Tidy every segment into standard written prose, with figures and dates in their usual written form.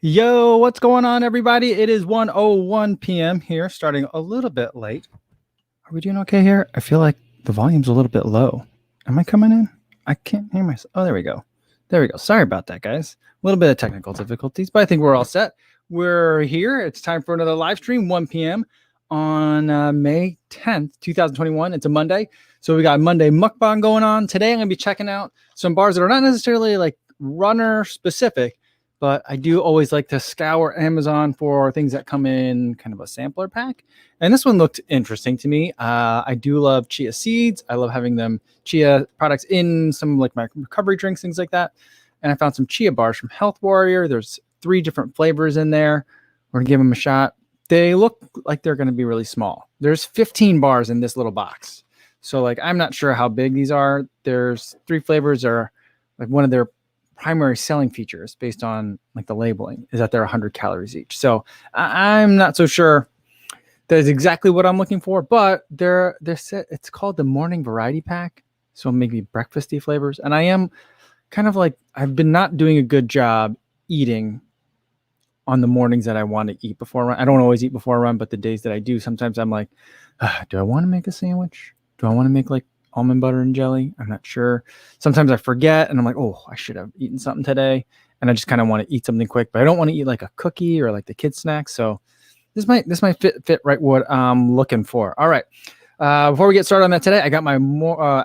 Yo, what's going on, everybody? It is 1:01 p.m. here, starting a little bit late. Are we doing okay here? I feel like the volume's a little bit low. Am I coming in? I can't hear myself. Oh, there we go. There we go. Sorry about that, guys. A little bit of technical difficulties, but I think we're all set. We're here. It's time for another live stream, 1 p.m. on May 10th, 2021. It's a Monday. So we got Monday Mukbang going on. Today I'm going to be checking out some bars that are not necessarily like runner specific, but I do always like to scour Amazon for things that come in kind of a sampler pack. And this one looked interesting to me. I do love chia seeds. I love having them chia products in some like my recovery drinks, things like that. And I found some chia bars from Health Warrior. There's 3 different flavors in there. We're gonna give them a shot. They look like they're gonna be really small. There's 15 bars in this little box. So like, I'm not sure how big these are. There's 3 flavors are like one of their primary selling features based on like the labeling is that they're 100 calories each. So I'm not so sure that is exactly what I'm looking for, but they're set. It's called the morning variety pack. So maybe breakfasty flavors. And I am kind of like, I've been not doing a good job eating on the mornings that I want to eat before a run. I don't always eat before a run, but the days that I do, sometimes I'm like, do I want to make a sandwich? Do I want to make like almond butter and jelly? I'm not sure. Sometimes I forget and I'm like, oh, I should have eaten something today. And I just kind of want to eat something quick, but I don't want to eat like a cookie or like the kids snack. So this might fit right what I'm looking for. All right. Before we get started on that today, I got my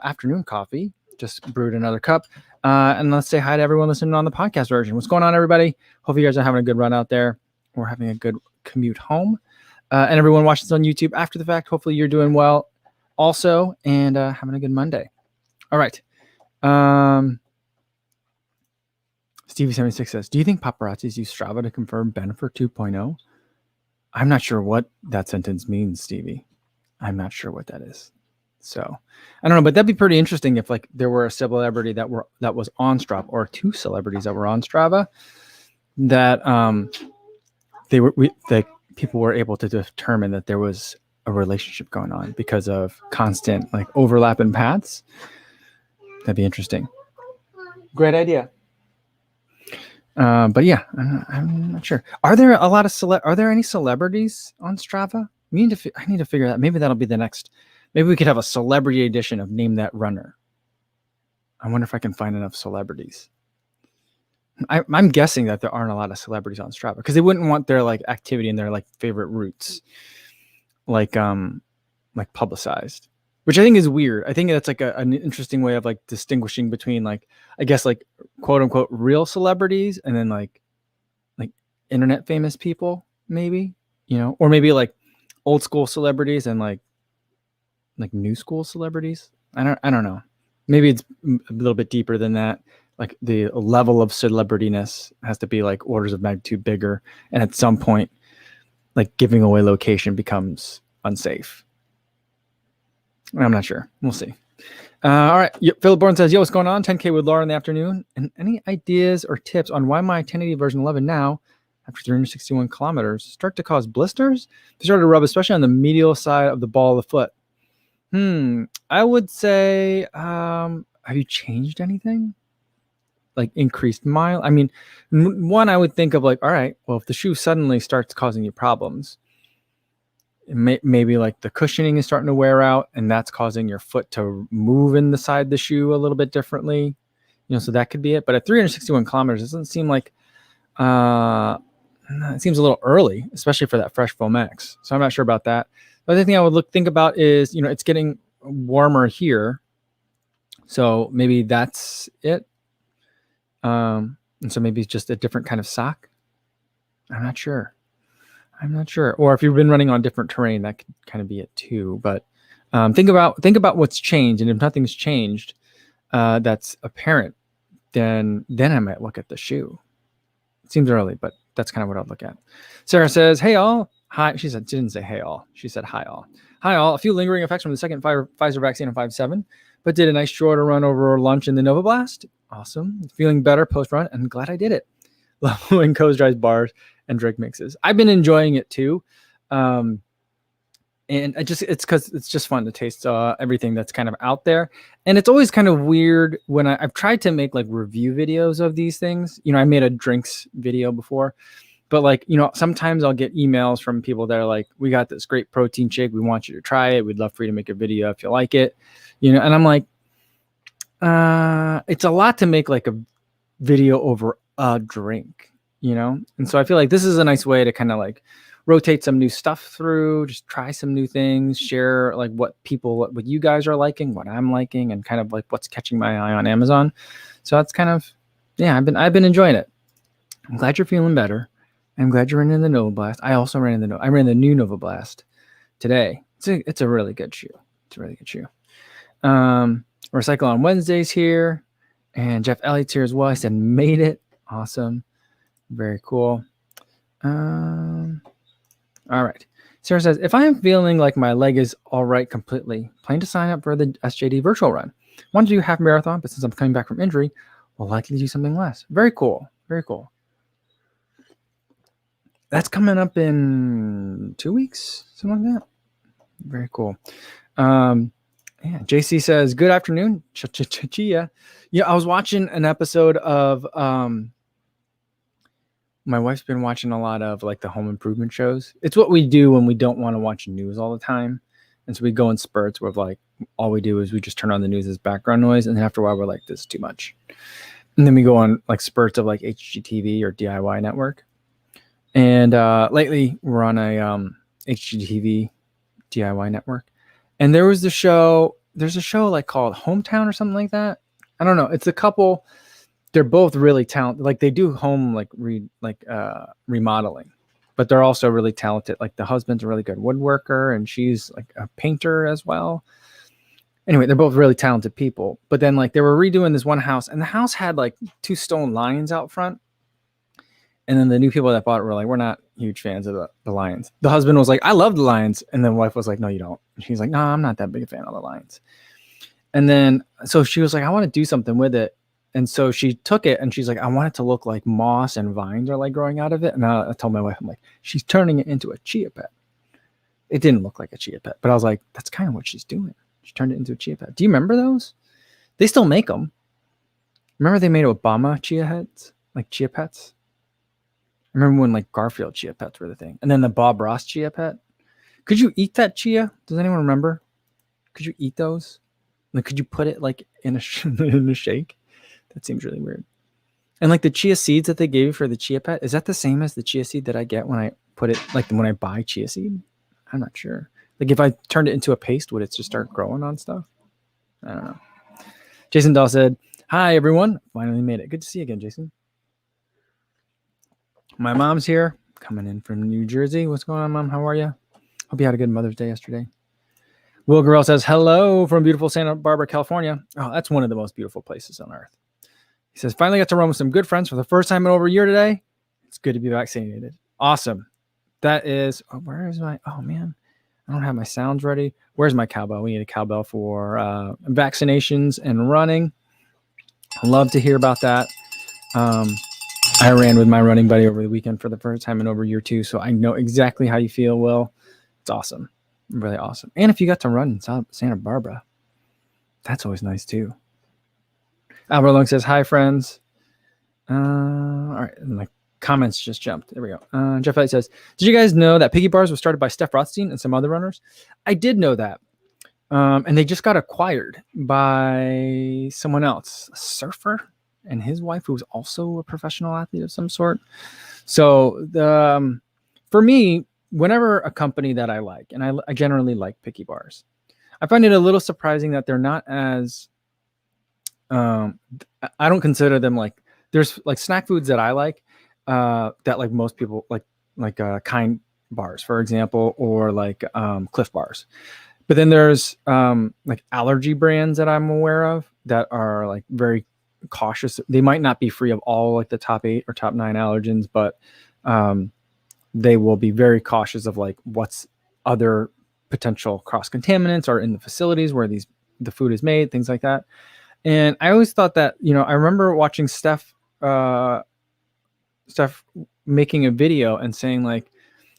afternoon coffee, just brewed another cup. And let's say hi to everyone listening on the podcast version. What's going on, everybody? Hope you guys are having a good run out there or having a good commute home. And everyone watching this on YouTube after the fact, hopefully you're doing well also and having a good Monday. All right. Stevie76 says, do you think paparazzis use Strava to confirm Bennifer 2.0? I'm not sure what that sentence means, Stevie. I'm not sure what that is. So I don't know, but that'd be pretty interesting if like there were a celebrity that was on Strava, or 2 celebrities that were on Strava that people were able to determine that there was a relationship going on because of constant like overlap in paths. That'd be interesting. Great idea. But yeah, I'm not sure. Are there a lot of are there any celebrities on Strava? I need to figure that. Maybe that'll be the next. Maybe we could have a celebrity edition of Name That Runner. I wonder if I can find enough celebrities. I'm guessing that there aren't a lot of celebrities on Strava because they wouldn't want their like activity and their like favorite routes like publicized, which I think is weird. I think that's like an interesting way of like distinguishing between like, I guess like quote unquote real celebrities and then like internet famous people, maybe, or maybe like old school celebrities and like new school celebrities. I don't know. Maybe it's a little bit deeper than that. Like the level of celebrityness has to be like orders of magnitude bigger. And at some point, like giving away location becomes unsafe. I'm not sure. We'll see. All right. Philip Bourne says, yo, what's going on? 10K with Laura in the afternoon. And any ideas or tips on why my 1080 version 11 now, after 361 kilometers, start to cause blisters? They start to rub, especially on the medial side of the ball of the foot. I would say, have you changed anything? Like increased mile? I mean, one, I would think of like, all right, well, if the shoe suddenly starts causing you problems, maybe like the cushioning is starting to wear out and that's causing your foot to move in the side of the shoe a little bit differently, so that could be it. But at 361 kilometers, it doesn't seem like, it seems a little early, especially for that Fresh Foam X. So I'm not sure about that. The other thing I would think about is, it's getting warmer here. So maybe that's it. And so maybe it's just a different kind of sock. I'm not sure. Or if you've been running on different terrain, that could kind of be it too. But think about what's changed. And if nothing's changed, that's apparent, then I might look at the shoe. It seems early, but that's kind of what I'll look at. Sarah says, hey all. Hi. She didn't say hey all. She said hi all. Hi all. A few lingering effects from the second Pfizer vaccine on 5/7, but did a nice shorter run over lunch in the Nova Blast. Awesome. Feeling better post-run and glad I did it. Loving Coast Dry's bars and drink mixes. I've been enjoying it too. And it's because it's just fun to taste everything that's kind of out there. And it's always kind of weird when I've tried to make like review videos of these things. I made a drinks video before, but like, sometimes I'll get emails from people that are like, we got this great protein shake, we want you to try it, we'd love for you to make a video if you like it, and I'm like, it's a lot to make like a video over a drink, and so I feel like this is a nice way to kind of like rotate some new stuff through, just try some new things, share like what you guys are liking, what I'm liking, and kind of like what's catching my eye on Amazon. So that's kind of, yeah, I've been enjoying it. I'm glad you're feeling better. I'm glad you're in the Nova Blast. I also ran the new Nova Blast today. It's a really good shoe. It's a really good shoe. Recycle on Wednesdays here, and Jeff Elliott's here as well. I said made it. Awesome. Very cool. All right. Sarah says, if I am feeling like my leg is all right completely, plan to sign up for the SJD virtual run. Want to do half marathon, but since I'm coming back from injury, will likely do something less. Very cool. Very cool. That's coming up in 2 weeks, something like that. Very cool. Yeah, JC says, good afternoon, Chia. Yeah, I was watching an episode of my wife's been watching a lot of like the home improvement shows. It's what we do when we don't want to watch news all the time. And so we go in spurts where like all we do is we just turn on the news as background noise. And then after a while, we're like, this is too much. And then we go on like spurts of like HGTV or DIY network. And lately we're on a HGTV DIY network. And there's a show like called Hometown or something like that. I don't know. It's a couple. They're both really talented. Like they do home remodeling, but they're also really talented. Like the husband's a really good woodworker and she's like a painter as well. Anyway, they're both really talented people. But then like they were redoing this one house and the house had like 2 stone lions out front. And then the new people that bought it were like, we're not huge fans of the lions. The husband was like, I love the lions. And then the wife was like, no, you don't. And she's like, no, I'm not that big a fan of the lions. And then, so she was like, I want to do something with it. And so she took it and she's like, I want it to look like moss and vines are like growing out of it. And I told my wife, I'm like, she's turning it into a chia pet. It didn't look like a chia pet, but I was like, that's kind of what she's doing. She turned it into a chia pet. Do you remember those? They still make them. Remember they made Obama chia heads, like chia pets? I remember when like Garfield chia pets were the thing. And then the Bob Ross chia pet. Could you eat that chia? Does anyone remember? Could you eat those? Like, could you put it like in a shake? That seems really weird. And like the chia seeds that they gave you for the chia pet, is that the same as the chia seed that I get when I put it, like when I buy chia seed? I'm not sure. Like if I turned it into a paste, would it just start growing on stuff? I don't know. Jason Dahl said, hi, everyone. Finally made it. Good to see you again, Jason. My mom's here, coming in from New Jersey. What's going on, Mom? How are you? Hope you had a good Mother's Day yesterday. Will Garrell says, hello from beautiful Santa Barbara, California. Oh, that's one of the most beautiful places on earth. He says, finally got to run with some good friends for the first time in over a year today. It's good to be vaccinated. Awesome. That is, where is my, oh man, I don't have my sounds ready. Where's my cowbell? We need a cowbell for vaccinations and running. I'd love to hear about that. I ran with my running buddy over the weekend for the first time in over a year too. So I know exactly how you feel, Will. It's awesome. Really awesome. And if you got to run in Santa Barbara, that's always nice too. Albert Long says, hi, friends. All right. My comments just jumped. There we go. Jeff Elliott says, did you guys know that Piggy Bars was started by Steph Rothstein and some other runners? I did know that. And they just got acquired by someone else, a surfer and his wife, who was also a professional athlete of some sort. So for me, whenever a company that I like, and I generally like Picky Bars, I find it a little surprising that they're not as, I don't consider them like, there's like snack foods that I like, that like most people like Kind bars, for example, or like Cliff bars. But then there's like allergy brands that I'm aware of that are like very cautious. They might not be free of all like the top 8 or top 9 allergens, but they will be very cautious of like what's other potential cross contaminants are in the facilities where the food is made, things like that. And I always thought that, I remember watching Steph making a video and saying like,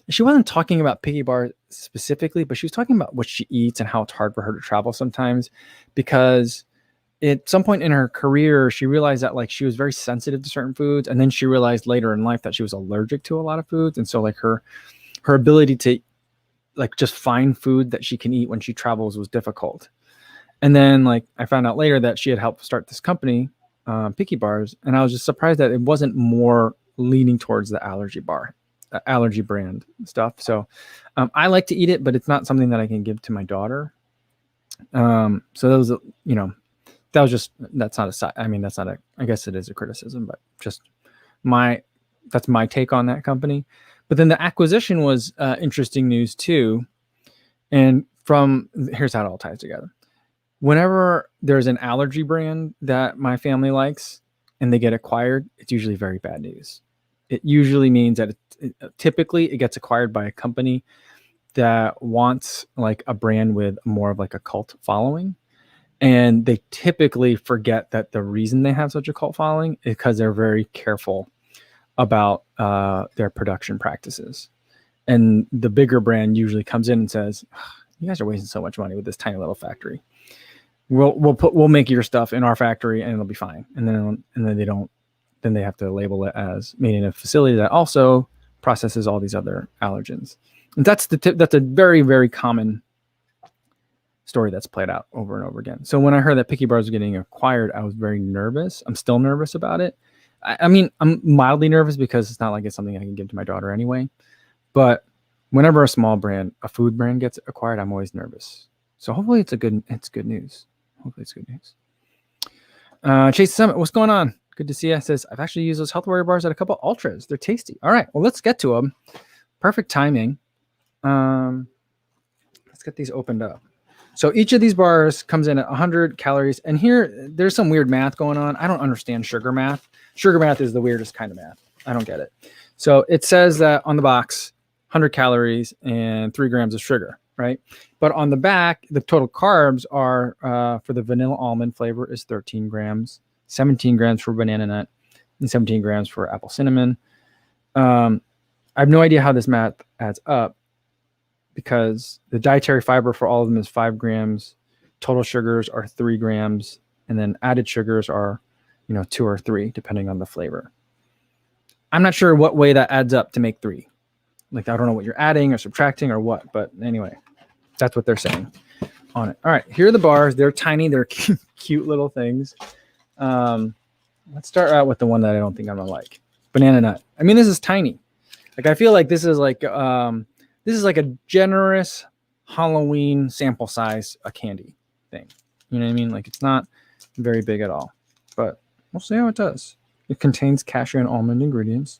She wasn't talking about Piggy Bar specifically, but she was talking about what she eats and how it's hard for her to travel sometimes, because at some point in her career, she realized that like she was very sensitive to certain foods, and then she realized later in life that she was allergic to a lot of foods, and so like her ability to like just find food that she can eat when she travels was difficult. And then like I found out later that she had helped start this company, Picky Bars, and I was just surprised that it wasn't more leaning towards the allergy brand stuff. So I like to eat it, but it's not something that I can give to my daughter. So that was, that was just, that's not a side. I mean, that's not a, I guess it is a criticism, but just that's my take on that company. But then the acquisition was interesting news too. And here's how it all ties together. Whenever there's an allergy brand that my family likes and they get acquired, it's usually very bad news. It usually means that typically it gets acquired by a company that wants like a brand with more of like a cult following. And they typically forget that the reason they have such a cult following is because they're very careful about their production practices. And the bigger brand usually comes in and says, you guys are wasting so much money with this tiny little factory. We'll make your stuff in our factory and it'll be fine. And then they have to label it as made in a facility that also processes all these other allergens. And that's a very, very common story that's played out over and over again. So when I heard that Picky Bars was getting acquired, I was very nervous. I'm still nervous about it. I mean, I'm mildly nervous because it's not like it's something I can give to my daughter anyway. But whenever a food brand gets acquired, I'm always nervous. So hopefully it's good news. Hopefully it's good news. Chase Summit, what's going on? Good to see you. Says, I've actually used those Health Warrior bars at a couple ultras. They're tasty. All right, well, let's get to them. Perfect timing. Let's get these opened up. So each of these bars comes in at 100 calories. And here, there's some weird math going on. I don't understand sugar math. Sugar math is the weirdest kind of math. I don't get it. So it says that on the box, 100 calories and 3 grams of sugar, right? But on the back, the total carbs are, for the vanilla almond flavor is 13 grams, 17 grams for banana nut, and 17 grams for apple cinnamon. I have no idea how this math adds up because the dietary fiber for all of them is 5 grams. Total sugars are 3 grams. And then added sugars are, 2 or 3, depending on the flavor. I'm not sure what way that adds up to make 3. Like, I don't know what you're adding or subtracting or what, but anyway, that's what they're saying on it. All right, here are the bars. They're tiny. They're cute little things. Let's start out with the one that I don't think I'm gonna like. Banana nut. I mean, this is tiny. Like, I feel like this is like a generous Halloween sample size a candy thing. You know what I mean? Like, it's not very big at all, but we'll see how it does. It contains cashew and almond ingredients.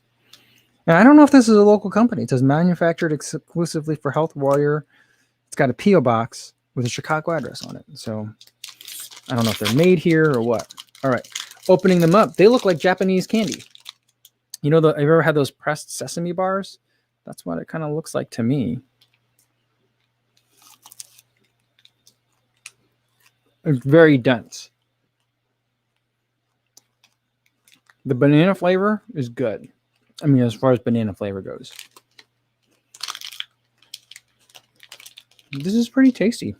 And I don't know if this is a local company. It says manufactured exclusively for Health Warrior. It's got a P.O. box with a Chicago address on it. So I don't know if they're made here or what. All right. Opening them up. They look like Japanese candy. Have you ever had those pressed sesame bars? That's what it kind of looks like to me. It's very dense. The banana flavor is good. I mean, as far as banana flavor goes. This is pretty tasty.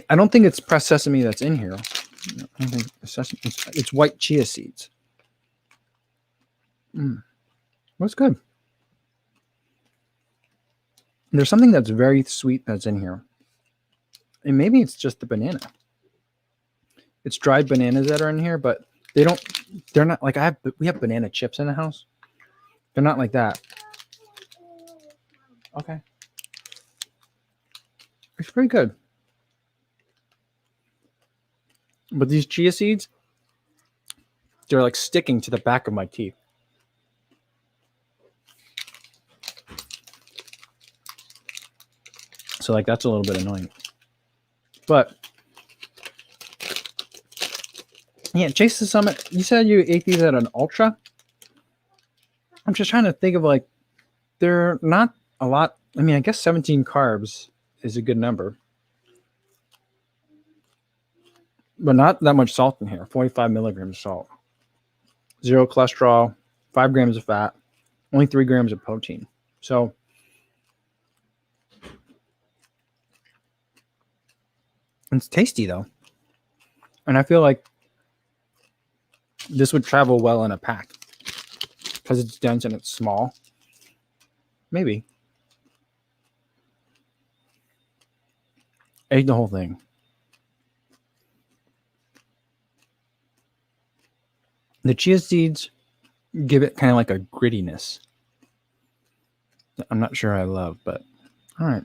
I don't think it's pressed sesame that's in here. I think it's white chia seeds. That's good. There's something that's very sweet that's in here. And maybe it's just the banana. It's dried bananas that are in here, but they're not like we have banana chips in the house. They're not like that. Okay. It's pretty good. But these chia seeds, they're like sticking to the back of my teeth. So like that's a little bit annoying. But yeah, Chase the Summit, you said you ate these at an ultra? I'm just trying to think of like, they're not a lot. I mean, I guess 17 carbs is a good number. But not that much salt in here. 45 milligrams of salt. 0 cholesterol, 5 grams of fat. only 3 grams of protein. So it's tasty though. And I feel like this would travel well in a pack because it's dense and it's small. Maybe. Ate the whole thing. The chia seeds give it kind of like a grittiness. I'm not sure I love, but all right.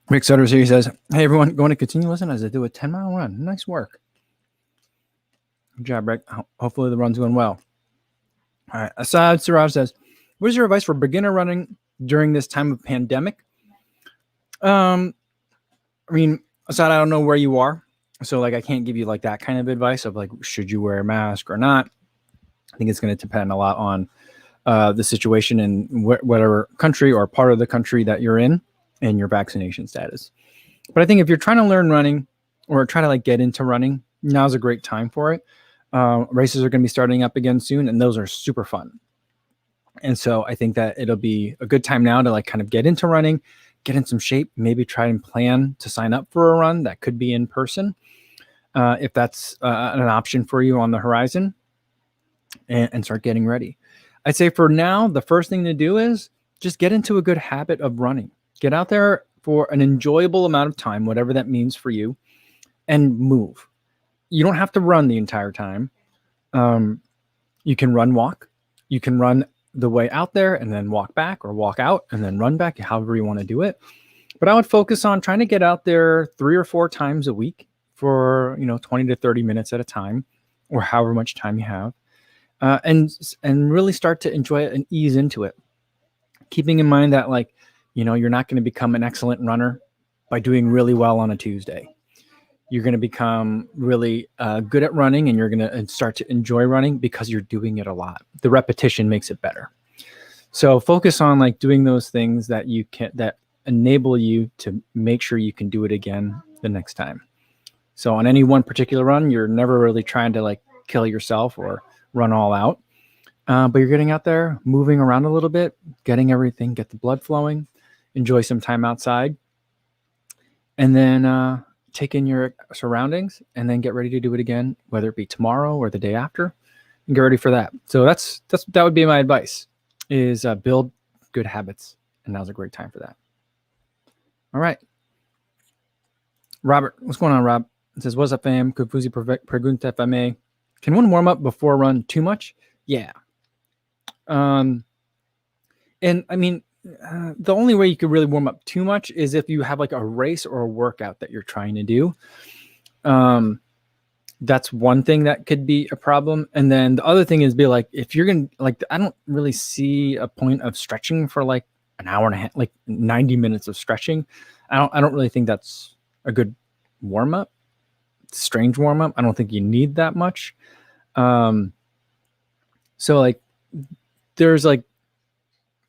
Rick Sutter's here. He says, hey, everyone, going to continue listening as I do a 10-mile run. Nice work. Good job, Rick. Hopefully the run's going well. All right. Asad Siraj says, what is your advice for beginner running during this time of pandemic? I mean, Asad, I don't know where you are. So like, I can't give you like that kind of advice of like, should you wear a mask or not? I think it's going to depend a lot on the situation in whatever country or part of the country that you're in and your vaccination status. But I think if you're trying to learn running or try to like get into running, now's a great time for it. Races are going to be starting up again soon, and those are super fun. And so I think that it'll be a good time now to like kind of get into running, get in some shape, maybe try and plan to sign up for a run that could be in person. If that's an option for you on the horizon, and start getting ready. I'd say for now, the first thing to do is just get into a good habit of running. Get out there for an enjoyable amount of time, whatever that means for you, and move. You don't have to run the entire time. You can run, walk. You can run the way out there and then walk back, or walk out and then run back, however you want to do it. But I would focus on trying to get out there 3 or 4 times a week for 20 to 30 minutes at a time, or however much time you have. And really start to enjoy it and ease into it. Keeping in mind that you're not going to become an excellent runner by doing really well on a Tuesday. You're going to become really good at running, and you're going to start to enjoy running because you're doing it a lot. The repetition makes it better. So focus on like doing those things that enable you to make sure you can do it again the next time. So on any one particular run, you're never really trying to like kill yourself or run all out. But you're getting out there, moving around a little bit, get the blood flowing, enjoy some time outside, and then take in your surroundings, and then get ready to do it again, whether it be tomorrow or the day after, and get ready for that. So that would be my advice, is build good habits. And now's a great time for that. All right. Robert, what's going on, Rob? It says, what's up, fam? Confusi pregunta fame. Can one warm up before a run too much? Yeah. And I mean, the only way you could really warm up too much is if you have like a race or a workout that you're trying to do. That's one thing that could be a problem. And then the other thing is if you're going to I don't really see a point of stretching for like an hour and a half, like 90 minutes of stretching. I don't really think that's a good warm up. Strange warm up. I don't think you need that much. So like there's like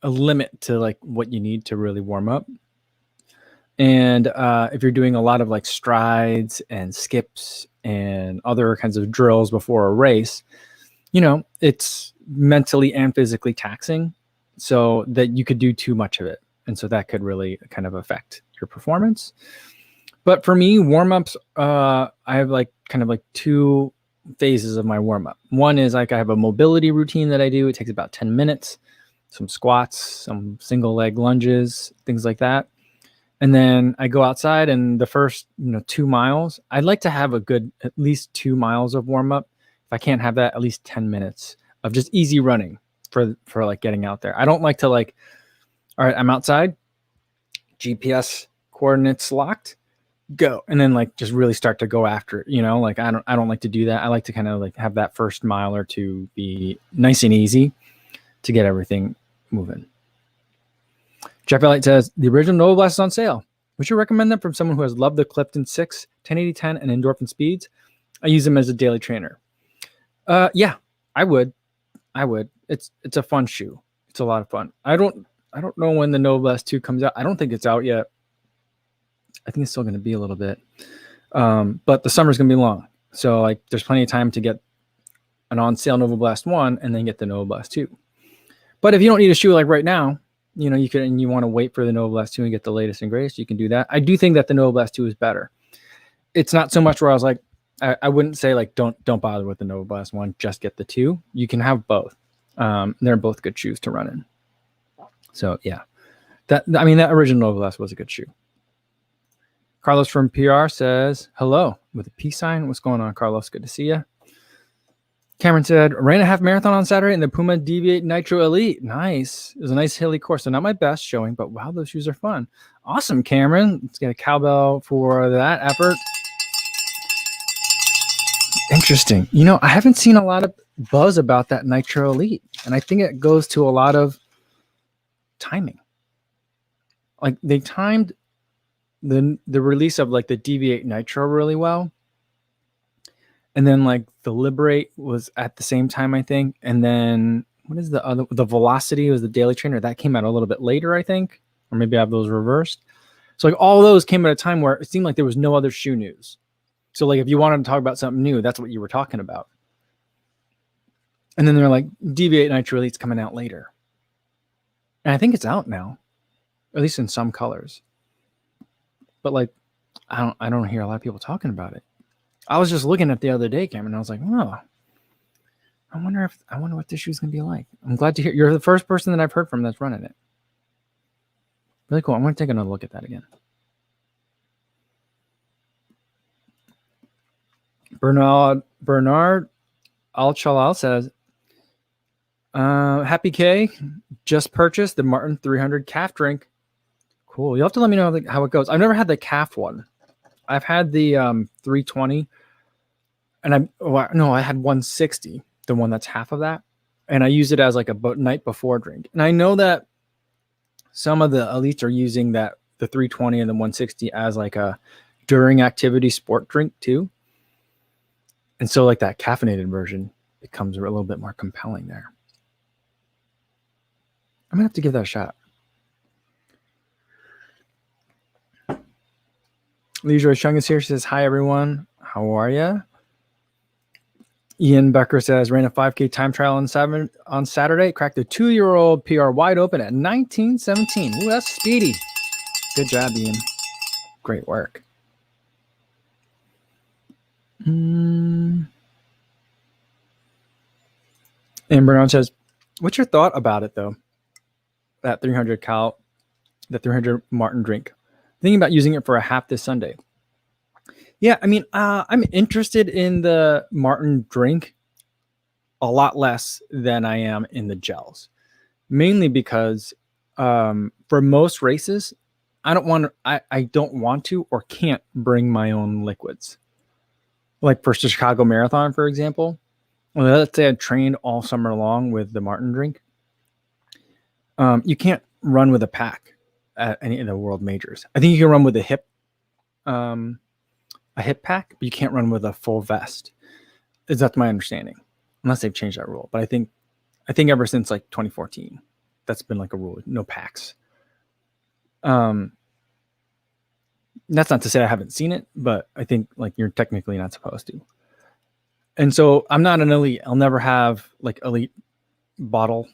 a limit to like what you need to really warm up. And if you're doing a lot of like strides and skips and other kinds of drills before a race, it's mentally and physically taxing, so that you could do too much of it. And so that could really kind of affect your performance. But for me, warm-ups, I have like kind of like 2 phases of my warm-up. One is like I have a mobility routine that I do. It takes about 10 minutes, some squats, some single leg lunges, things like that. And then I go outside, and the first 2 miles, I'd like to have a good at least 2 miles of warm-up. If I can't have that, at least 10 minutes of just easy running for like getting out there. I don't like to like, all right, I'm outside, GPS coordinates locked, go, and then like just really start to go after it. Like I don't like to do that. I like to kind of like have that first mile or 2 be nice and easy to get everything moving. Jeff Elliott says, the original Nova Blast is on sale. Would you recommend them from someone who has loved the Clifton 6, 1080-10, and Endorphin Speeds? I use them as a daily trainer. Yeah, I would. It's a fun shoe. It's a lot of fun. I don't know when the Nova Blast 2 comes out. I don't think it's out yet. I think it's still going to be a little bit. But the summer's going to be long. So like there's plenty of time to get an on sale Nova Blast 1 and then get the Nova Blast 2. But if you don't need a shoe like right now, you know, you can, and you want to wait for the Nova Blast 2 and get the latest and greatest, you can do that. I do think that the Nova Blast 2 is better. It's not so much where I was like, I wouldn't say like, don't bother with the Nova Blast 1, just get the 2. You can have both. They're both good shoes to run in. So yeah, that original Nova Blast was a good shoe. Carlos from PR says, hello, with a peace sign. What's going on, Carlos? Good to see you. Cameron said, ran a half marathon on Saturday in the Puma Deviate Nitro Elite. Nice. It was a nice hilly course. So not my best showing, but wow, those shoes are fun. Awesome, Cameron. Let's get a cowbell for that effort. Interesting. You know, I haven't seen a lot of buzz about that Nitro Elite. And I think it goes to a lot of timing. Like they timed the release of like the Deviate Nitro really well. And then like the Liberate was at the same time, I think. And then what is the other? The Velocity was the Daily Trainer. That came out a little bit later, I think. Or maybe I have those reversed. So like all those came at a time where it seemed like there was no other shoe news. So like if you wanted to talk about something new, that's what you were talking about. And then they're like, Deviate Nitro Elite's coming out later. And I think it's out now. At least in some colors. But like I don't hear a lot of people talking about it. I was just looking at the other day, Cameron, and I was like, oh, I wonder what this shoe's gonna be like. I'm glad to hear you're the first person that I've heard from that's running it. Really cool. I'm gonna take another look at that again. Bernard Al-Chalal says, Happy K, just purchased the Maurten 300 calf drink. Cool. You'll have to let me know how it goes. I've never had the calf one. I've had the 320, and I had 160, the one that's half of that, and I use it as like a night before drink. And I know that some of the elites are using the 320 and the 160 as like a during activity sport drink too. And so like that caffeinated version becomes a little bit more compelling there. I'm gonna have to give that a shot. Leroy Chung is here. She says, hi, everyone. How are you? Ian Becker says, ran a 5K time trial on Saturday. Cracked a 2-year-old PR wide open at 19:17. Ooh, that's speedy. Good job, Ian. Great work. And Bernard says, what's your thought about it, though? That 300 Maurten drink. Thinking about using it for a half this Sunday. Yeah, I mean, I'm interested in the Maurten drink a lot less than I am in the gels. Mainly because for most races, I don't want to or can't bring my own liquids. Like for the Chicago Marathon, for example. Well, let's say I trained all summer long with the Maurten drink. You can't run with a pack at any of the world majors. I think you can run with a hip pack, but you can't run with a full vest. That's my understanding, unless they've changed that rule. But I think ever since like 2014, that's been like a rule. No packs. That's not to say I haven't seen it, but I think like you're technically not supposed to. And so I'm not an elite. I'll never have like elite bottle,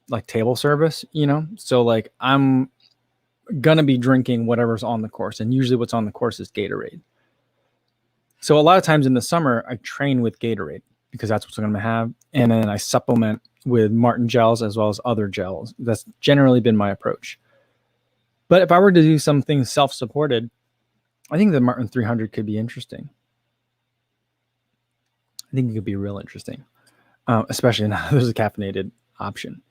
like table service, you know? So like I'm gonna be drinking whatever's on the course, and usually what's on the course is Gatorade. So a lot of times in the summer I train with Gatorade because that's what I'm gonna have, and then I supplement with Maurten gels as well as other gels. That's generally been my approach. But if I were to do something self-supported, I think the Maurten 300 could be interesting. I think it could be real interesting, especially now there's a caffeinated option.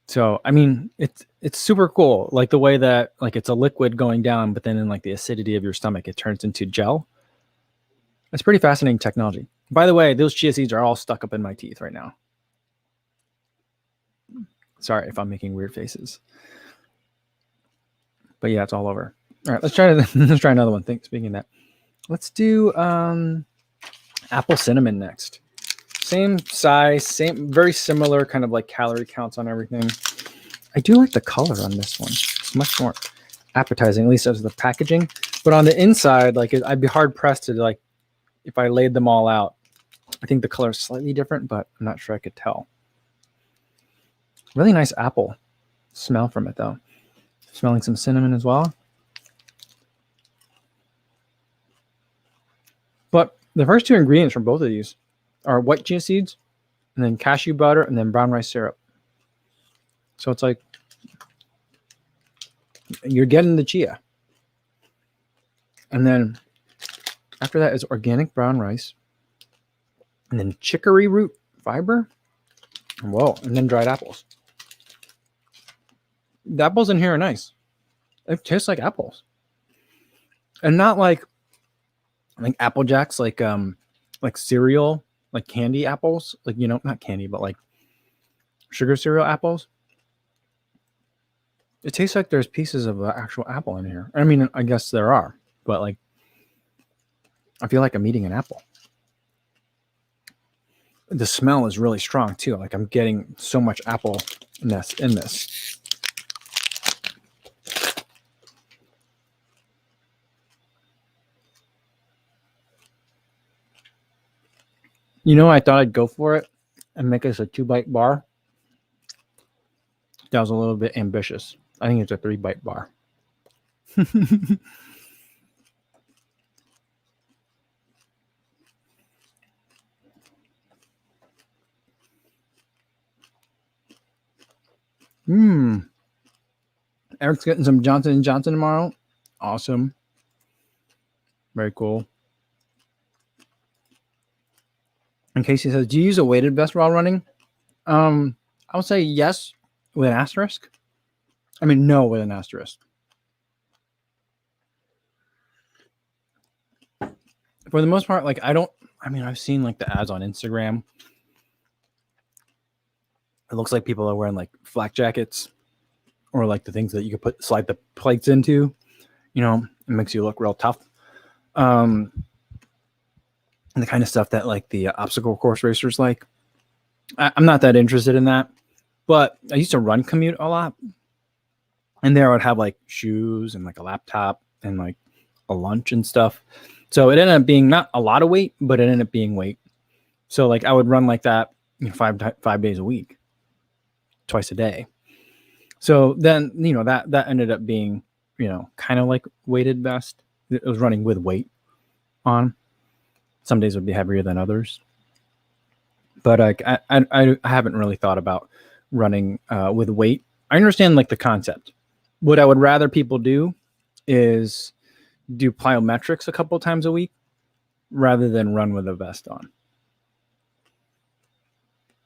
So, I mean, it's super cool. Like the way that like it's a liquid going down, but then in like the acidity of your stomach, it turns into gel. It's pretty fascinating technology. By the way, those chia seeds are all stuck up in my teeth right now. Sorry if I'm making weird faces. But yeah, it's all over. All right, let's try another one. Speaking of that, let's do apple cinnamon next. Same size, very similar kind of like calorie counts on everything. I do like the color on this one. It's much more appetizing, at least as the packaging. But on the inside, like I'd be hard pressed to like, if I laid them all out. I think the color is slightly different, but I'm not sure I could tell. Really nice apple smell from it though. Smelling some cinnamon as well. But the first two ingredients from both of these are white chia seeds and then cashew butter and then brown rice syrup. So it's like you're getting the chia. And then after that is organic brown rice and then chicory root fiber. Whoa, and then dried apples. The apples in here are nice. It tastes like apples. And not like Apple Jacks, like cereal, like candy apples, like, you know, not candy, but like sugar cereal apples. It tastes like there's pieces of actual apple in here. I mean, I guess there are, but like, I feel like I'm eating an apple. The smell is really strong too. Like I'm getting so much appleness in this. You know, I thought I'd go for it and make this a 2-bite bar. That was a little bit ambitious. I think it's a 3-bite bar. Eric's getting some Johnson & Johnson tomorrow. Awesome. Very cool. And Casey says, do you use a weighted vest while running? I would say yes with an asterisk. I mean, no with an asterisk. For the most part, like I've seen like the ads on Instagram. It looks like people are wearing like flak jackets or like the things that you could slide the plates into, you know, it makes you look real tough. And the kind of stuff that like the obstacle course racers like. I'm not that interested in that, but I used to run commute a lot. And there I would have like shoes and like a laptop and like a lunch and stuff. So it ended up being not a lot of weight, but it ended up being weight. So like I would run like that, you know, 5 days a week, twice a day. So then, you know, that ended up being, you know, kind of like weighted vest. It was running with weight on. Some days would be heavier than others. But I haven't really thought about running with weight. I understand like the concept. What I would rather people do is do plyometrics a couple times a week rather than run with a vest on.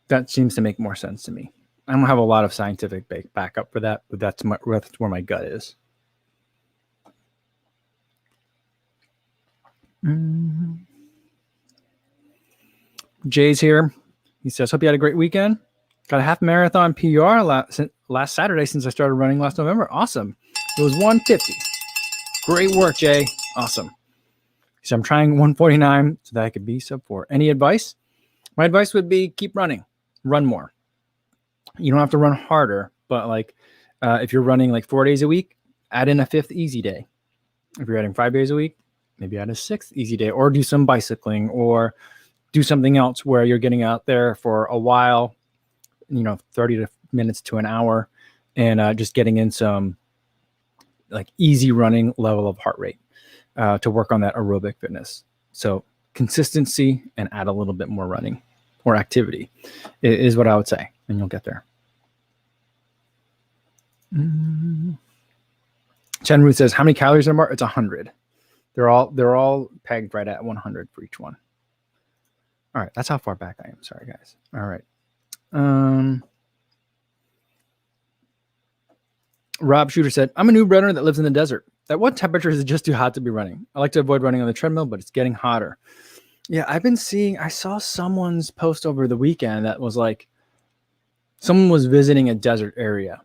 That seems to make more sense to me. I don't have a lot of scientific backup for that, but that's where my gut is. Jay's here. He says, hope you had a great weekend. Got a half marathon PR last Saturday since I started running last November. Awesome. It was 150. Great work, Jay. Awesome. So I'm trying 149 so that I could be sub 4. Any advice? My advice would be keep running. Run more. You don't have to run harder, but like if you're running like 4 days a week, add in a 5th easy day. If you're adding 5 days a week, maybe add a 6th easy day, or do some bicycling, or do something else where you're getting out there for a while, you know, 30 minutes to an hour, and just getting in some like easy running level of heart rate to work on that aerobic fitness. So consistency and add a little bit more running or activity is what I would say, and you'll get there. Chen Ruth says, how many calories in a bar? It's 100. They're all pegged right at 100 for each one. All right, that's how far back I am. Sorry, guys. All right. Rob Shooter said, I'm a new runner that lives in the desert. At what temperature is it just too hot to be running? I like to avoid running on the treadmill, but it's getting hotter. Yeah, I saw someone's post over the weekend that was like, someone was visiting a desert area,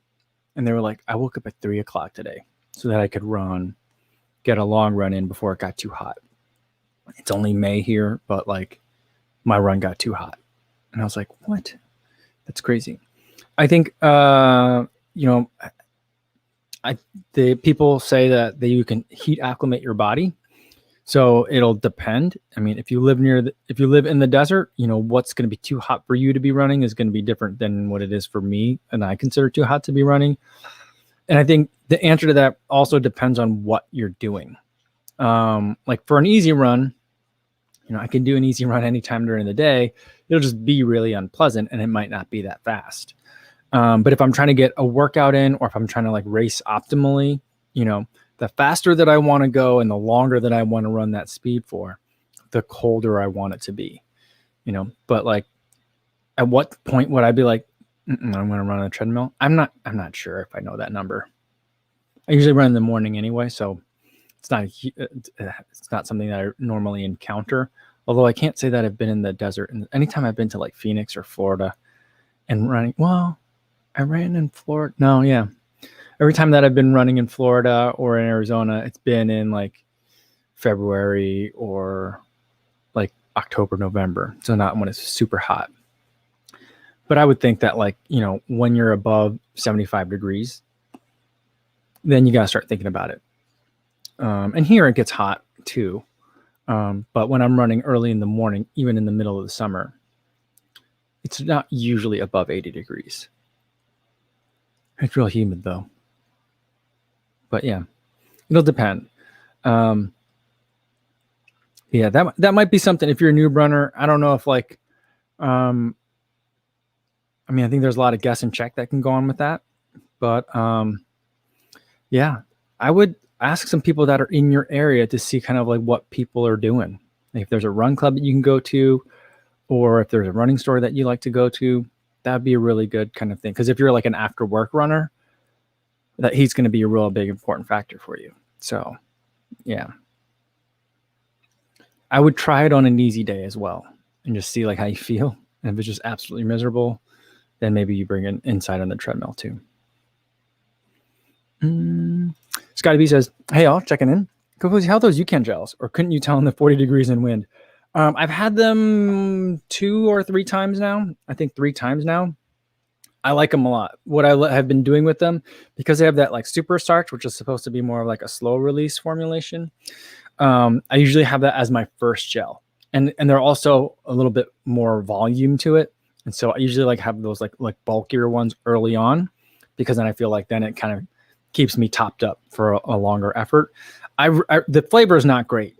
and they were like, I woke up at 3 o'clock today so that I could get a long run in before it got too hot. It's only May here, but like my run got too hot. And I was like, what? That's crazy. I think, you know, the people say that you can heat acclimate your body. So it'll depend. I mean, if you live in the desert, what's going to be too hot for you to be running is going to be different than what it is for me, and I consider too hot to be running. And I think the answer to that also depends on what you're doing. Like for an easy run, I can do an easy run anytime during the day. It'll just be really unpleasant, and it might not be that fast. But if I'm trying to get a workout in, or if I'm trying to like race optimally, the faster that I want to go and the longer that I want to run that speed for, the colder I want it to be, but like, at what point would I be like, I'm going to run on a treadmill? I'm not sure if I know that number. I usually run in the morning anyway, so it's not something that I normally encounter. Although I can't say that I've been in the desert. And anytime I've been to like Phoenix or Florida and running, well, I ran in Florida. No, yeah. Every time that I've been running in Florida or in Arizona, it's been in like February or like October, November. So not when it's super hot. But I would think that like, when you're above 75 degrees, then you got to start thinking about it. And here it gets hot too. But when I'm running early in the morning, even in the middle of the summer, it's not usually above 80 degrees. It's real humid though. But yeah, it'll depend. Yeah, that might be something if you're a new runner. I don't know if like, I think there's a lot of guess and check that can go on with that. But yeah, I would ask some people that are in your area to see kind of like what people are doing. If there's a run club that you can go to, or if there's a running store that you like to go to, that'd be a really good kind of thing. Because if you're like an after work runner, that he's going to be a real big important factor for you. So yeah, I would try it on an easy day as well and just see like how you feel. And if it's just absolutely miserable, then maybe you bring an inside on the treadmill too. Scotty B says, hey, all checking in. Kofuzi, how are those UCAN gels? Or couldn't you tell in the 40 degrees in wind? I've had them 2 or 3 times now. I think 3 times now. I like them a lot. What I have been doing with them, because they have that like super starch, which is supposed to be more of like a slow release formulation. I usually have that as my first gel, and they're also a little bit more volume to it. And so I usually like have those like bulkier ones early on, because then I feel like then it kind of keeps me topped up for a longer effort. The flavor is not great.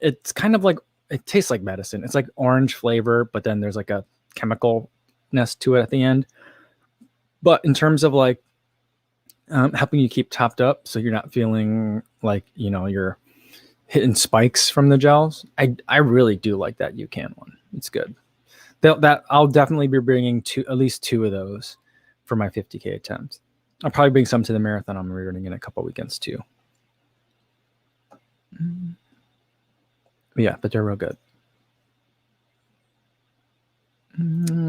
It's kind of like, it tastes like medicine. It's like orange flavor, but then there's like a chemicalness to it at the end. But in terms of like helping you keep topped up, so you're not feeling like, you're hitting spikes from the gels, I really do like that UCAN one. It's good. That I'll definitely be bringing at least 2 of those for my 50K attempt. I'll probably bring some to the marathon I'm running in a couple weekends too. Yeah, but they're real good.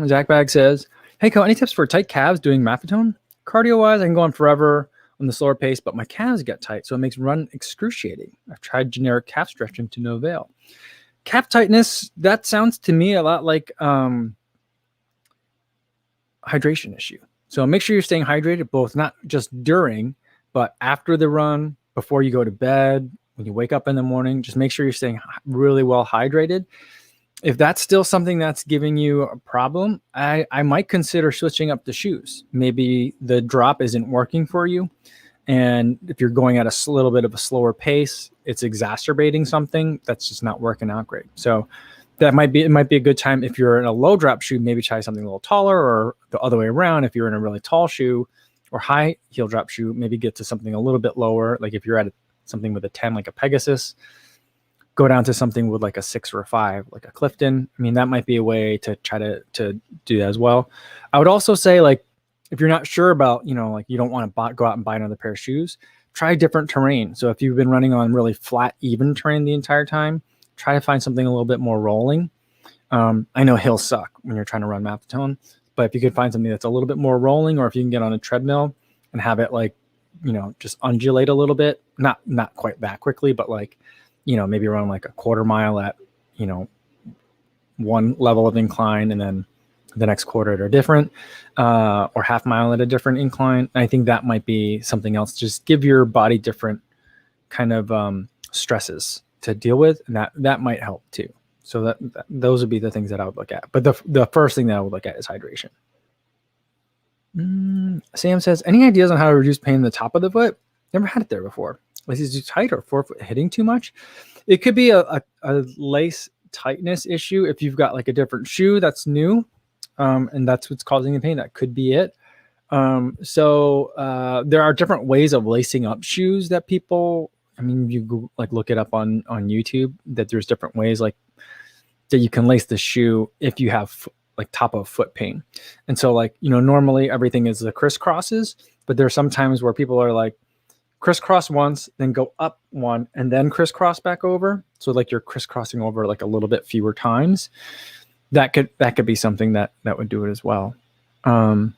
Zach Bag says, hey, Co, any tips for tight calves doing Maffetone? Cardio-wise, I can go on forever on the slower pace, but my calves get tight, so it makes run excruciating. I've tried generic calf stretching to no avail. Calf tightness, that sounds to me a lot like hydration issue. So make sure you're staying hydrated, both not just during, but after the run, before you go to bed, when you wake up in the morning. Just make sure you're staying really well hydrated. If that's still something that's giving you a problem, I might consider switching up the shoes. Maybe the drop isn't working for you. And if you're going at a little bit of a slower pace, it's exacerbating something that's just not working out great. So it might be a good time. If you're in a low drop shoe, maybe try something a little taller, or the other way around. If you're in a really tall shoe or high heel drop shoe, maybe get to something a little bit lower. Like if you're at something with a 10, like a Pegasus, go down to something with like a 6 or a 5, like a Clifton. I mean, that might be a way to try to do that as well. I would also say, like, if you're not sure about, like you don't want to go out and buy another pair of shoes, try different terrain. So if you've been running on really flat, even terrain the entire time, try to find something a little bit more rolling. I know hills suck when you're trying to run Maffetone, but if you could find something that's a little bit more rolling, or if you can get on a treadmill and have it like, just undulate a little bit, not quite that quickly, but like, maybe run like a quarter mile at, one level of incline, and then the next quarter at a different, or half mile at a different incline. And I think that might be something else. Just give your body different kind of stresses to deal with, and that might help too. So that those would be the things that I would look at. But the first thing that I would look at is hydration. Sam says, any ideas on how to reduce pain in the top of the foot? Never had it there before. Is it too tight or forefoot hitting too much? It could be a lace tightness issue if you've got like a different shoe that's new, and that's what's causing the pain. That could be it. So there are different ways of lacing up shoes that people, I mean, you go, like look it up on YouTube, that there's different ways like that you can lace the shoe if you have like top of foot pain. And so like, you know, normally everything is the crisscrosses, but there's some times where people are like crisscross once, then go up one and then crisscross back over. So like you're crisscrossing over like a little bit fewer times. That could be something that would do it as well. That'd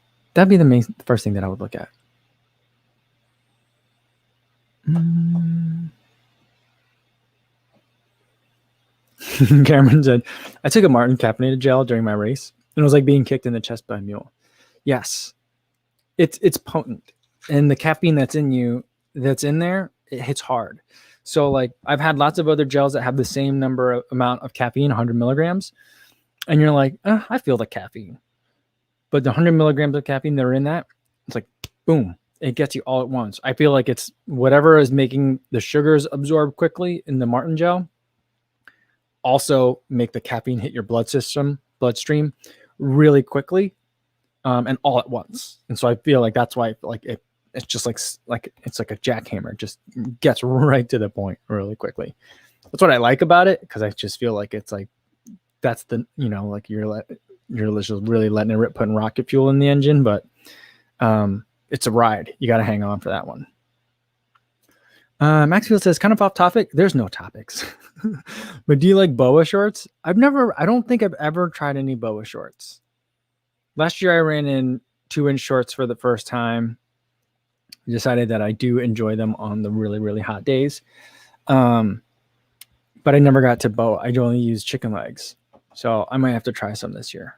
be the first thing that I would look at. Cameron said, I took a Maurten caffeinated gel during my race, and it was like being kicked in the chest by a mule. Yes, it's potent, and the caffeine that's in there, it hits hard. So like I've had lots of other gels that have the same amount of caffeine, 100 milligrams, and you're like, I feel the caffeine. But the 100 milligrams of caffeine that are in that, it's like, boom, it gets you all at once. I feel like it's whatever is making the sugars absorb quickly in the Maurten gel, also make the caffeine hit your bloodstream really quickly, and all at once. And so I feel like that's why like it's just like it's like a jackhammer, just gets right to the point really quickly. That's what I like about it, because I just feel like it's like that's the, you know, like you're just really letting it rip, putting rocket fuel in the engine, but it's a ride. You got to hang on for that one. Maxfield says, kind of off topic. There's no topics. But do you like boa shorts? I don't think I've ever tried any boa shorts. Last year I ran in 2-inch shorts for the first time. I decided that I do enjoy them on the really, really hot days. But I never got to boa. I only use chicken legs. So I might have to try some this year.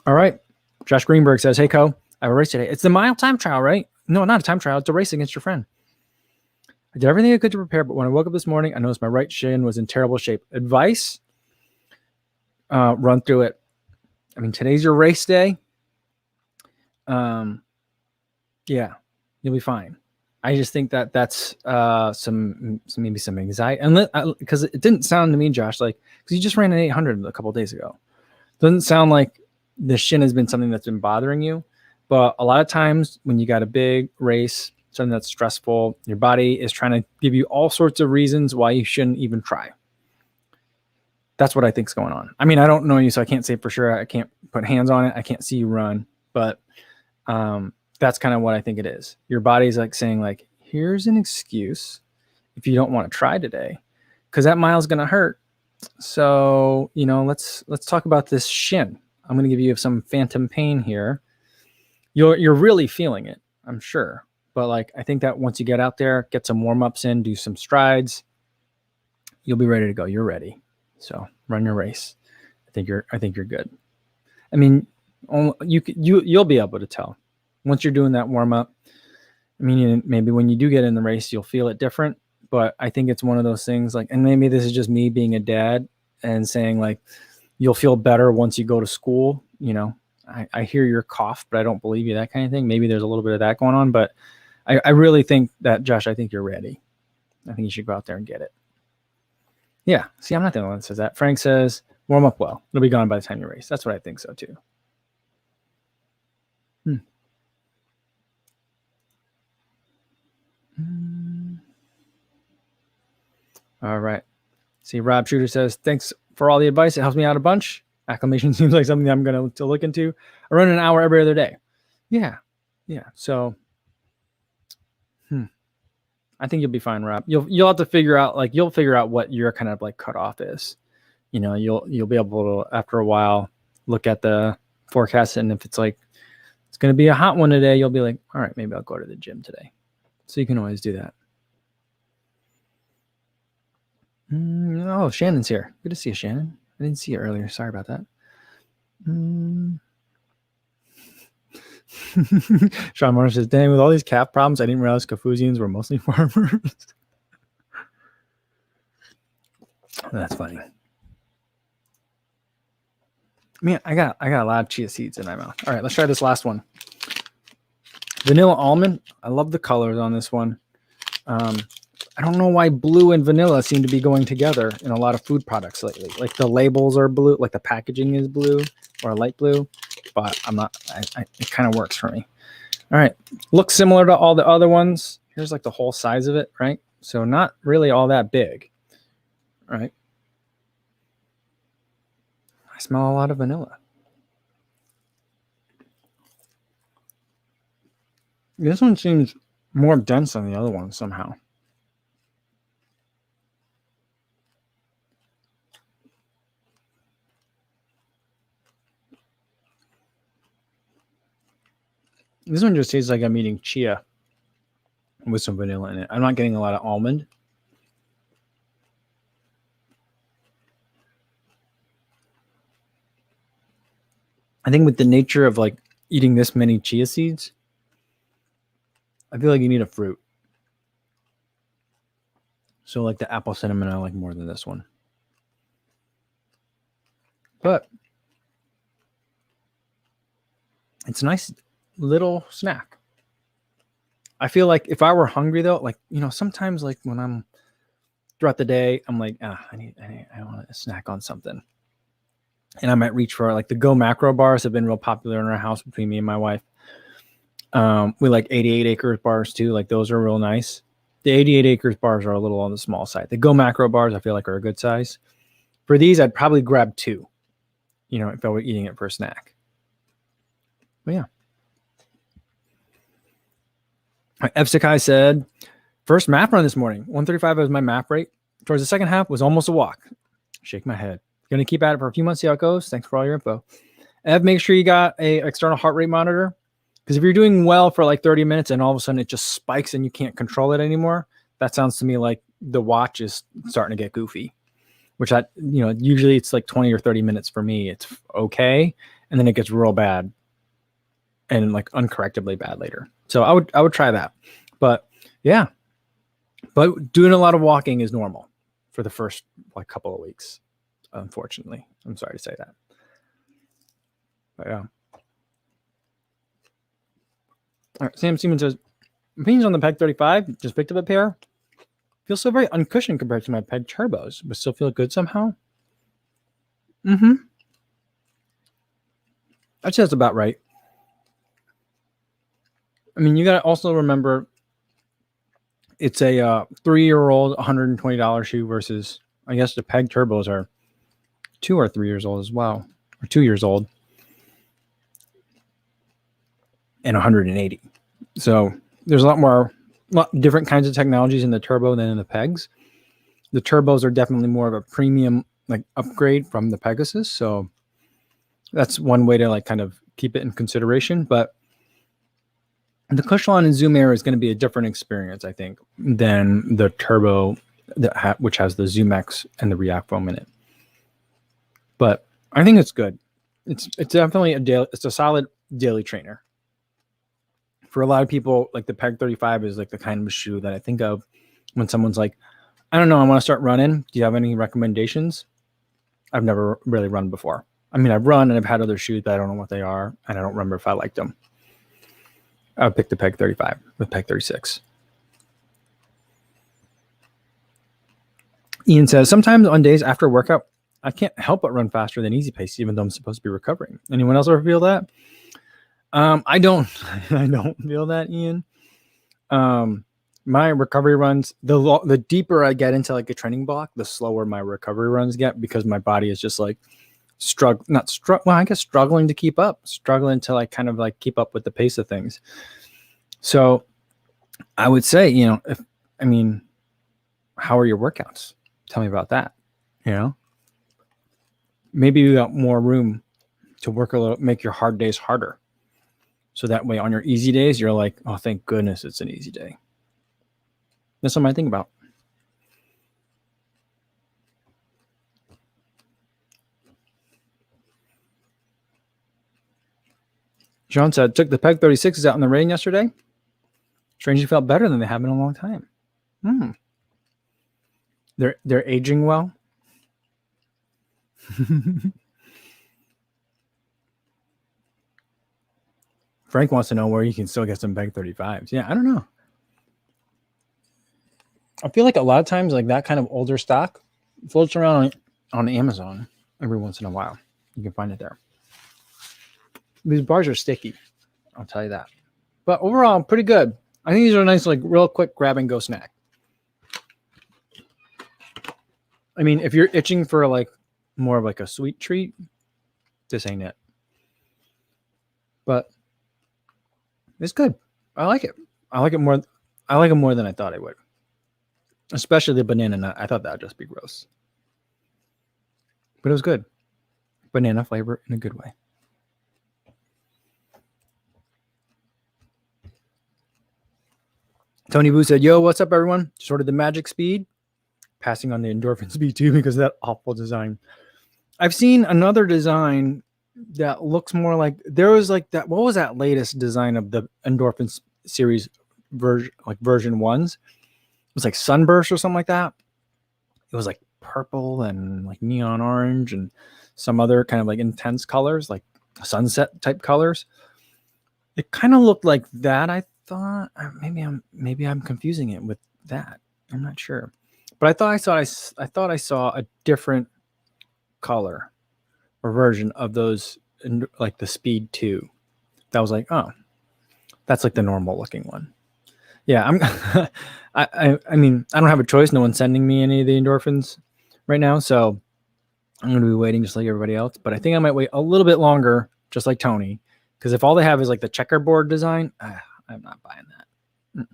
All right. Josh Greenberg says, hey, Co, I have a race today. It's the mile time trial, right? No, not a time trial. It's a race against your friend. I did everything I could to prepare, but when I woke up this morning, I noticed my right shin was in terrible shape. Advice, run through it. I mean, today's your race day. Yeah, you'll be fine. I just think that that's maybe some anxiety, and because it didn't sound to me, Josh, like, because you just ran an 800 a couple of days ago. Doesn't sound like the shin has been something that's been bothering you, but a lot of times when you got a big race, something that's stressful, your body is trying to give you all sorts of reasons why you shouldn't even try. That's what I think is going on. I mean, I don't know you, so I can't say for sure. I can't put hands on it. I can't see you run, but that's kind of what I think it is. Your body's like saying like, here's an excuse if you don't want to try today, because that mile's going to hurt. So, you know, let's talk about this shin. I'm going to give you some phantom pain here. You're really feeling it, I'm sure. But like, I think that once you get out there, get some warm-ups in, do some strides, you'll be ready to go. You're ready. So run your race. I think you're good. I mean, you'll be able to tell once you're doing that warm-up. I mean, maybe when you do get in the race, you'll feel it different. But I think it's one of those things like, and maybe this is just me being a dad and saying like, you'll feel better once you go to school. You know, I hear your cough, but I don't believe you, that kind of thing. Maybe there's a little bit of that going on, but I really think that, Josh, I think you're ready. I think you should go out there and get it. Yeah. See, I'm not the only one that says that. Frank says, warm up well. It'll be gone by the time you race. That's what I think so too. All right. See, Rob Shooter says, thanks for all the advice. It helps me out a bunch. Acclimation seems like something I'm going to look into. I run an hour every other day. Yeah. Yeah. So, I think you'll be fine, Rob. You'll have to figure out, like, you'll figure out what your kind of like cutoff is. You know, you'll be able to, after a while, look at the forecast. And if it's like, it's going to be a hot one today, you'll be like, all right, maybe I'll go to the gym today. So you can always do that. Oh, Shannon's here. Good to see you, Shannon. I didn't see you earlier. Sorry about that. Sean Martin says, dang, with all these calf problems, I didn't realize Kafusians were mostly farmers. That's funny. Man, I got a lot of chia seeds in my mouth. All right, let's try this last one. Vanilla almond. I love the colors on this one. I don't know why blue and vanilla seem to be going together in a lot of food products lately. Like the labels are blue, like the packaging is blue or light blue, but I'm not, it kind of works for me. All right. Looks similar to all the other ones. Here's like the whole size of it, right? So not really all that big, right? I smell a lot of vanilla. This one seems more dense than the other one somehow. This one just tastes like I'm eating chia with some vanilla in it. I'm not getting a lot of almond. I think with the nature of like eating this many chia seeds, I feel like you need a fruit. So like the apple cinnamon, I like more than this one. But it's a nice little snack. I feel like if I were hungry though, like, you know, sometimes like when I'm throughout the day, I'm like, I want a snack on something. And I might reach for like the Go Macro bars have been real popular in our house between me and my wife. We like 88 acres bars too. Like those are real nice. The 88 acres bars are a little on the small side. The Go Macro bars I feel like are a good size. For these, I'd probably grab 2, you know, if I were eating it for a snack. But yeah. F. Sakai said, first map run this morning. 135 was my map rate. Towards the second half was almost a walk. Shake my head. Gonna keep at it for a few months, see how it goes. Thanks for all your info. Ev, make sure you got a external heart rate monitor. Because if you're doing well for like 30 minutes and all of a sudden it just spikes and you can't control it anymore, that sounds to me like the watch is starting to get goofy. Which usually it's like 20 or 30 minutes for me. It's okay. And then it gets real bad and like uncorrectably bad later. So I would try that. But yeah. But doing a lot of walking is normal for the first like couple of weeks. Unfortunately. I'm sorry to say that. But yeah. All right, Sam Seaman says, opinions on the Peg 35. Just picked up a pair. Feels so very uncushioned compared to my Peg Turbos, but still feel good somehow. Mm-hmm. I'd say that's about right. I mean, you got to also remember it's a 3-year-old $120 shoe versus, I guess the Peg Turbos are 2 or 3 years old as well, or 2 years old and 180. So there's a lot different kinds of technologies in the Turbo than in the Pegs. The Turbos are definitely more of a premium like upgrade from the Pegasus. So that's one way to like kind of keep it in consideration. But the Cushlon and Zoom Air is going to be a different experience, I think, than the Turbo, which has the Zoom X and the React Foam in it. But I think it's good. It's definitely it's a solid daily trainer. For a lot of people, like the Peg 35 is like the kind of shoe that I think of when someone's like, I don't know, I want to start running. Do you have any recommendations? I've never really run before. I mean, I've run and I've had other shoes, but I don't know what they are. And I don't remember if I liked them. I would pick the Peg 35 with Peg 36. Ian says, sometimes on days after workout, I can't help but run faster than Easy Pace, even though I'm supposed to be recovering. Anyone else ever feel that? I don't feel that, Ian. My recovery runs, the deeper I get into like a training block, the slower my recovery runs get because my body is just like struggling to keep up, struggling to like kind of like keep up with the pace of things. So I would say, you know, how are your workouts? Tell me about that. You know, maybe you got more room to work a little, make your hard days harder. So that way on your easy days, you're like, oh, thank goodness it's an easy day. That's something I think about. Sean said, took the Peg 36s out in the rain yesterday. Strangely felt better than they have in a long time. They're aging well. Frank wants to know where you can still get some Peg 35s. Yeah, I don't know. I feel like a lot of times, like that kind of older stock floats around on Amazon every once in a while. You can find it there. These bars are sticky, I'll tell you that. But overall, pretty good. I think these are a nice, like, real quick grab and go snack. I mean, if you're itching for like more of like a sweet treat, this ain't it. But it's good. I like it. I like it more than I thought I would. Especially the banana nut. I thought that would just be gross. But it was good. Banana flavor in a good way. Tony Boo said, yo, what's up, everyone? Just ordered the Magic Speed. Passing on the Endorphin Speed too because of that awful design. I've seen another design that looks more like, there was like that. What was that latest design of the Endorphin series version ones? It was like Sunburst or something like that. It was like purple and like neon orange and some other kind of like intense colors, like sunset type colors. It kind of looked like that. I thought maybe I'm confusing it with that. I'm not sure, but I thought I saw a different color or version of those, like the Speed 2. That was like, oh, that's like the normal looking one. Yeah, I mean, I don't have a choice. No one's sending me any of the endorphins right now, so I'm going to be waiting just like everybody else. But I think I might wait a little bit longer, just like Tony, because if all they have is like the checkerboard design, I'm not buying that.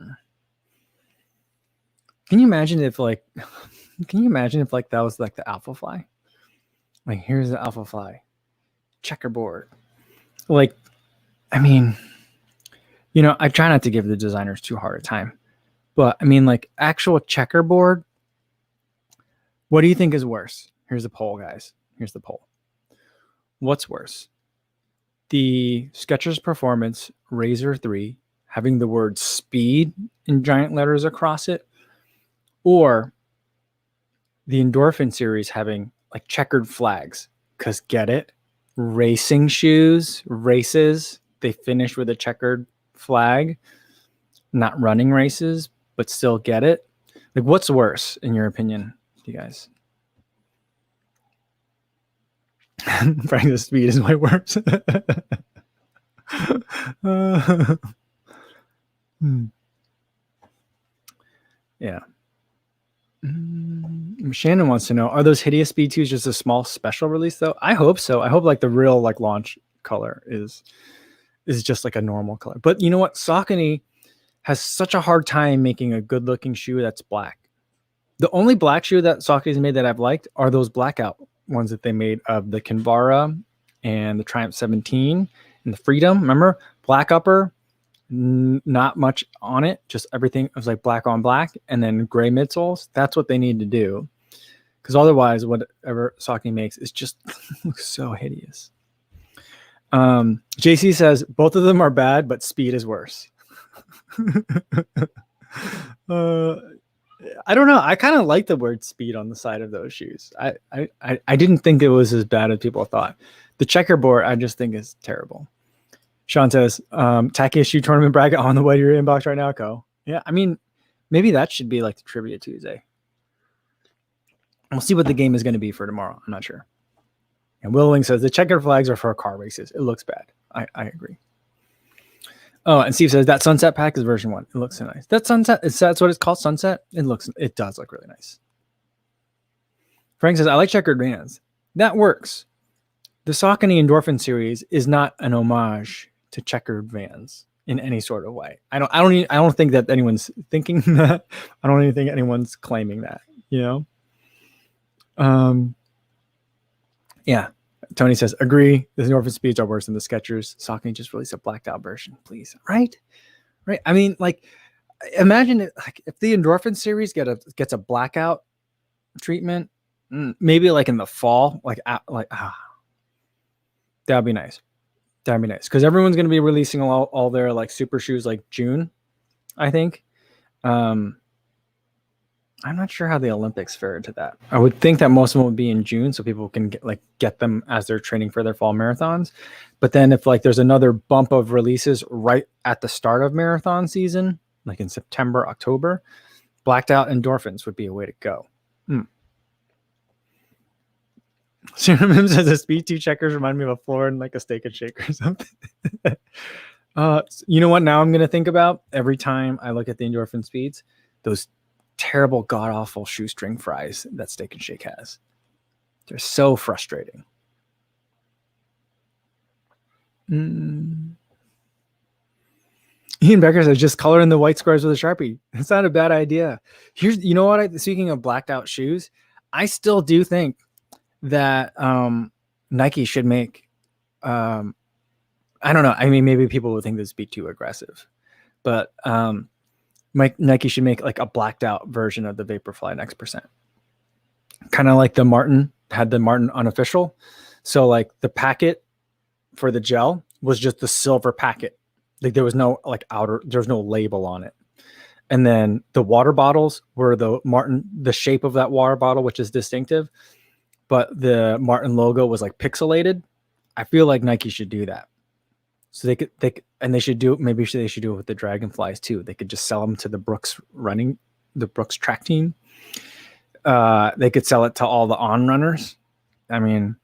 Can you imagine if like that was like the Alpha Fly? Like, here's the Alpha Fly checkerboard. Like, I mean, you know, I try not to give the designers too hard a time, but I mean, like, actual checkerboard. What do you think is worse? Here's the poll, guys. Here's the poll. What's worse? The Skechers Performance Razor 3 having the word speed in giant letters across it, or the Endorphin series having like checkered flags? Because get it? Racing shoes, races, they finish with a checkered flag, not running races, but still get it. Like, what's worse in your opinion, you guys? Frank, the Speed is way worse. Yeah. Shannon wants to know, are those Hideous Speed 2s just a small special release though? I hope so. I hope like the real like launch color is just like a normal color. But you know what? Saucony has such a hard time making a good looking shoe that's black. The only black shoe that Saucony's made that I've liked are those blackout ones that they made of the Kinvara and the Triumph 17 and the Freedom. Remember? Black upper, not much on it, just everything was like black on black, and then gray midsoles. That's what they need to do, because otherwise whatever Saucony makes is just looks so hideous. JC says both of them are bad, but Speed is worse. I don't know. I kind of like the word Speed on the side of those shoes. I didn't think it was as bad as people thought. The checkerboard I just think is terrible. Sean says, Tackiest Shoe Tournament bracket on the way to your inbox right now, Co. Yeah, I mean, maybe that should be like the Trivia Tuesday. We'll see what the game is going to be for tomorrow. I'm not sure. And Willing says, the checkered flags are for car races. It looks bad. I agree. Oh, and Steve says, that Sunset pack is version 1. It looks so nice. That Sunset, that's what it's called, Sunset? It does look really nice. Frank says, I like checkered Vans. That works. The Saucony Endorphin series is not an homage to checkered Vans in any sort of way. I don't think that anyone's thinking that. I don't even think anyone's claiming that, you know? Yeah. Tony says, agree. The Endorphin Speeds are worse than the Skechers. Saucony just released a blacked out version, please. Right? I mean, like, imagine it, like, if the Endorphin series gets a blackout treatment, maybe like in the fall, that'd be nice. That'd be nice because everyone's going to be releasing all their like super shoes like June, I think. I'm not sure how the Olympics fare into that. I would think that most of them would be in June, so people can get them as they're training for their fall marathons. But then if like there's another bump of releases right at the start of marathon season, like in September, October, blacked out endorphins would be a way to go. Cinnamon says the speed 2 checkers remind me of a floor and like a steak and shake or something. You know what? Now I'm going to think about every time I look at the endorphin speeds, those terrible, god awful shoestring fries that Steak and Shake has. They're so frustrating. Ian Becker says just color in the white squares with a Sharpie. It's not a bad idea. You know what? Speaking of blacked out shoes, I still do think that Nike should make. I don't know. I mean, maybe people would think this would be too aggressive, but Nike should make like a blacked out version of the Vaporfly Next%. Kind of like the Maurten had the Maurten unofficial. So like the packet for the gel was just the silver packet. Like there was no like there was no label on it. And then the water bottles were the Maurten, the shape of that water bottle, which is distinctive, but the Maurten logo was like pixelated. I feel like Nike should do that. So they should do it. Maybe they should do it with the Dragonflies too. They could just sell them to the Brooks track team. They could sell it to all the on runners. I mean,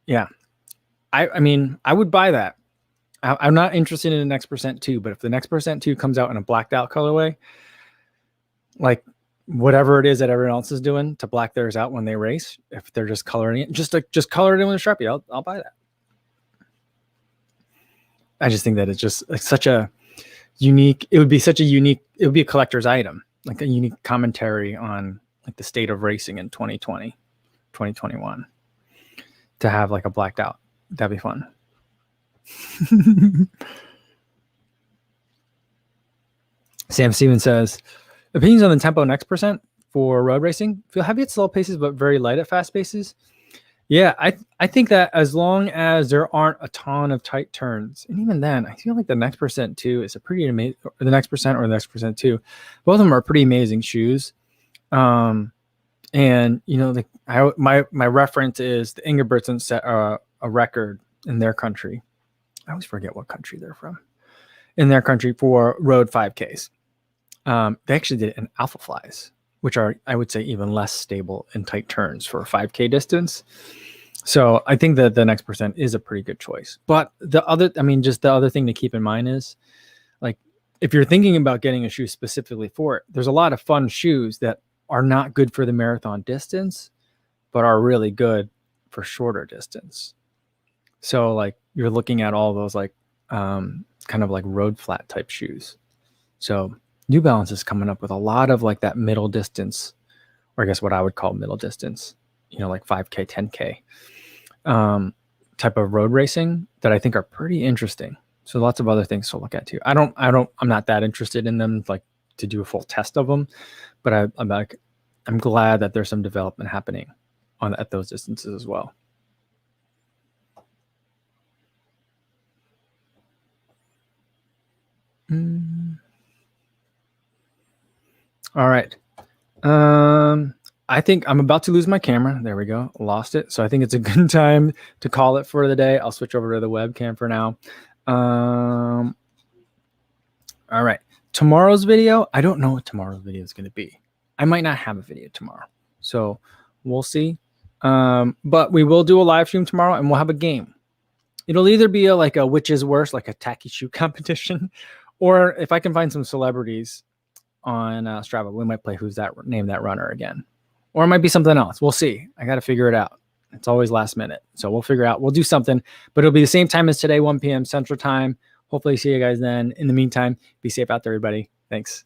yeah, I mean, I would buy that. I'm not interested in the Next% 2, but if the Next% 2 comes out in a blacked out colorway, like whatever it is that everyone else is doing to black theirs out when they race, if they're just coloring it, just color it in with a Sharpie, I'll buy that. I just think that it's just like such a unique, it would be a collector's item, like a unique commentary on like the state of racing in 2020, 2021 to have like a blacked out. That'd be fun. Sam Stevens says, opinions on the tempo Next% for road racing? Feel heavy at slow paces, but very light at fast paces. Yeah, I think that as long as there aren't a ton of tight turns, and even then, I feel like the Next% 2 is a pretty amazing. The Next% or the Next% 2, both of them are pretty amazing shoes. And you know, my reference is the Ingebrigtsen set a record in their country. I always forget what country they're from. In their country for road 5Ks. They actually did it in Alpha Flies, which are, I would say, even less stable in tight turns for a 5K distance. So I think that the Next% is a pretty good choice. But the other thing to keep in mind is, like, if you're thinking about getting a shoe specifically for it, there's a lot of fun shoes that are not good for the marathon distance, but are really good for shorter distance. So like you're looking at all those like kind of like road flat type shoes. So New Balance is coming up with a lot of like that middle distance, or I guess what I would call middle distance, you know, like 5K, 10K type of road racing that I think are pretty interesting. So lots of other things to look at too. I'm not that interested in them, like to do a full test of them, but I'm glad that there's some development happening at those distances as well. All right. I think I'm about to lose my camera. There we go. Lost it. So I think it's a good time to call it for the day. I'll switch over to the webcam for now. All right. Tomorrow's video, I don't know what tomorrow's video is going to be. I might not have a video tomorrow. So we'll see. But we will do a live stream tomorrow and we'll have a game. It'll either be a which is worse, like a tacky shoe competition, or if I can find some celebrities on Strava, we might play Who's That, name that runner again. Or it might be something else. We'll see. I got to figure it out. It's always last minute. So we'll figure out. We'll do something, but it'll be the same time as today, 1 p.m. Central Time. Hopefully see you guys then. In the meantime, be safe out there, everybody. Thanks.